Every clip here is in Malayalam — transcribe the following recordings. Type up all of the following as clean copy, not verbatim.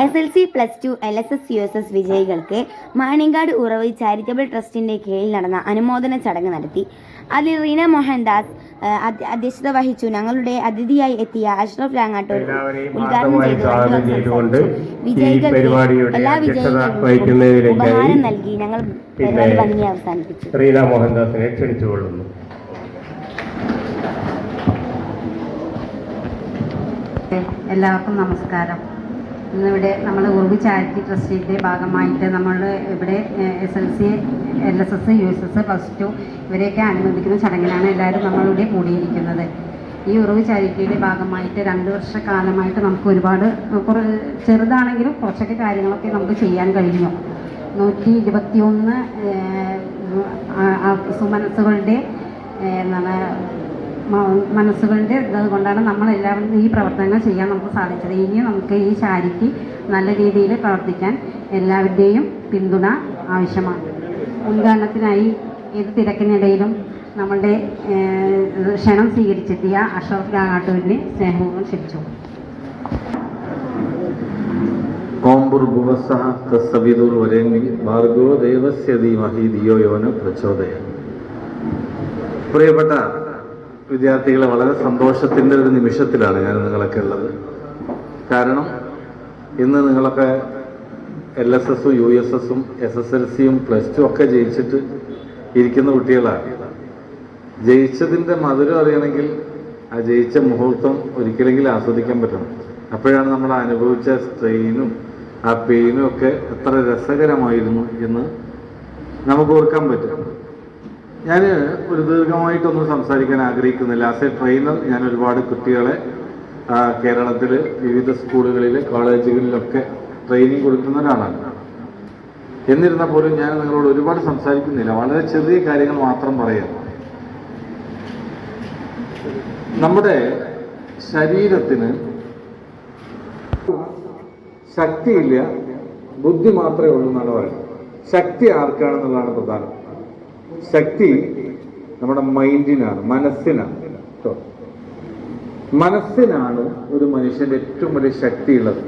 SLC +2 LSS USS വിജയികൾക്ക് മാണിങ്കാട് ഉറവ് ചാരിറ്റബിൾ ട്രസ്റ്റിന്റെ കീഴിൽ നടന്ന അനുമോദന ചടങ്ങ് നടത്തി. അതിൽ റീന മോഹൻദാസ് അധ്യക്ഷത വഹിച്ചു. ഞങ്ങളുടെ അതിഥിയായി എത്തിയ അഷ്റഫ് രാങ്ങാട്ടൂർ ഉദ്ഘാടനം ചെയ്തുകൊണ്ട് വിജയികൾക്ക് എല്ലാ വിജയികൾക്കും ഉപഹാരം നൽകി ഞങ്ങൾ പരിപാടി ഭംഗി അവസാനിപ്പിച്ചു. റീന മോഹൻദാസിനെ ക്ഷണിച്ചുകൊള്ളുന്നു. എല്ലാവർക്കും നമസ്കാരം. ഇന്നിവിടെ നമ്മൾ ഉറവ് ചാരിറ്റി ട്രസ്റ്റിൻ്റെ ഭാഗമായിട്ട് നമ്മൾ ഇവിടെ SLC LSS USS +2 ഇവരെയൊക്കെ അനുബന്ധിക്കുന്ന ചടങ്ങിലാണ് എല്ലാവരും നമ്മളിവിടെ കൂടിയിരിക്കുന്നത്. ഈ ഉറവ് ചാരിറ്റിയുടെ ഭാഗമായിട്ട് 2 വർഷക്കാലമായിട്ട് നമുക്ക് ഒരുപാട് ചെറുതാണെങ്കിലും കുറച്ചൊക്കെ കാര്യങ്ങളൊക്കെ നമുക്ക് ചെയ്യാൻ കഴിഞ്ഞു. 121 സുമനസ്സുകളുടെ മനസ്സുകളുടെ ഇതുകൊണ്ടാണ് നമ്മളെല്ലാവരും ഈ പ്രവർത്തനങ്ങൾ ചെയ്യാൻ നമുക്ക് സാധിച്ചത്. ഇനി നമുക്ക് ഈ ചാരിറ്റി നല്ല രീതിയിൽ പ്രവർത്തിക്കാൻ എല്ലാവരുടെയും പിന്തുണ ആവശ്യമാണ്. ഉദ്ഘാടനത്തിനായി ഏത് തിരക്കിനിടയിലും നമ്മളുടെ ക്ഷണം സ്വീകരിച്ചെത്തിയ അഷ്റഫ് രാങ്ങാട്ടൂരിനെ സ്നേഹപൂർവ്വം ക്ഷണിച്ചു. ഓം ഭൂർഭുവസ്സഃ തസ്സവിതുർവരെണ്യം ഭാർഗവോ ദേവസ്യ ധീമഹി ധിയോ യോ ന പ്രചോദയാത്. പ്രിയപ്പെട്ട വിദ്യാർത്ഥികളെ, വളരെ സന്തോഷത്തിൻ്റെ ഒരു നിമിഷത്തിലാണ് ഞാൻ നിങ്ങളൊക്കെ ഉള്ളത്. കാരണം ഇന്ന് നിങ്ങളൊക്കെ LSS USS SSLC +2 ഒക്കെ ജയിച്ചിട്ട് ഇരിക്കുന്ന കുട്ടികളാണ്. ജയിച്ചതിൻ്റെ മധുരം അറിയണമെങ്കിൽ ആ ജയിച്ച മുഹൂർത്തം ഒരിക്കലെങ്കിലും ആസ്വദിക്കാൻ പറ്റണം. അപ്പോഴാണ് നമ്മൾ അനുഭവിച്ച സ്ട്രെയിനും ആ പെയിനും ഒക്കെ എത്ര രസകരമായിരുന്നു എന്ന് നമുക്ക് ഓർക്കാൻ പറ്റും. ഞാൻ ഒരു ദീർഘമായിട്ടൊന്നും സംസാരിക്കാൻ ആഗ്രഹിക്കുന്നില്ല. ആസ് എ ട്രെയിനർ ഞാൻ ഒരുപാട് കുട്ടികളെ കേരളത്തിൽ വിവിധ സ്കൂളുകളിൽ കോളേജുകളിലൊക്കെ ട്രെയിനിങ് കൊടുക്കുന്ന ഒരാളാണ്. എന്നിരുന്നാൽ പോലും ഞാൻ നിങ്ങളോട് ഒരുപാട് സംസാരിക്കുന്നില്ല. വളരെ ചെറിയ കാര്യങ്ങൾ മാത്രം പറയാം. നമ്മുടെ ശരീരത്തിന് ശക്തിയില്ല, ബുദ്ധി മാത്രമേ ഉള്ളൂ എന്നാണ് പറയുന്നത്. ശക്തി ആർക്കാണെന്നുള്ളതാണ് പ്രധാനം. ശക്തി നമ്മുടെ മൈൻഡിനാണ്, മനസ്സിനാണ്. മനസ്സിനാണ് ഒരു മനുഷ്യന്റെ ഏറ്റവും വലിയ ശക്തിയുള്ളത്.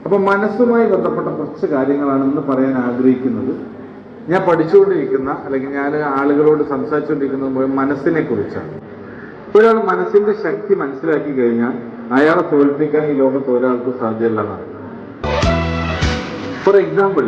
അപ്പൊ മനസ്സുമായി ബന്ധപ്പെട്ട കുറച്ച് കാര്യങ്ങളാണ് ഇന്ന് പറയാൻ ആഗ്രഹിക്കുന്നത്. ഞാൻ പഠിച്ചുകൊണ്ടിരിക്കുന്ന അല്ലെങ്കിൽ ഞാൻ ആളുകളോട് സംസാരിച്ചുകൊണ്ടിരിക്കുന്നത് മനസ്സിനെ കുറിച്ചാണ്. ഒരാൾ മനസ്സിന്റെ ശക്തി മനസ്സിലാക്കി കഴിഞ്ഞാൽ അയാളെ തോൽപ്പിക്കാൻ ഈ ലോകത്ത് ഒരാൾക്ക് സാധ്യമല്ലെന്നാണ്. For example,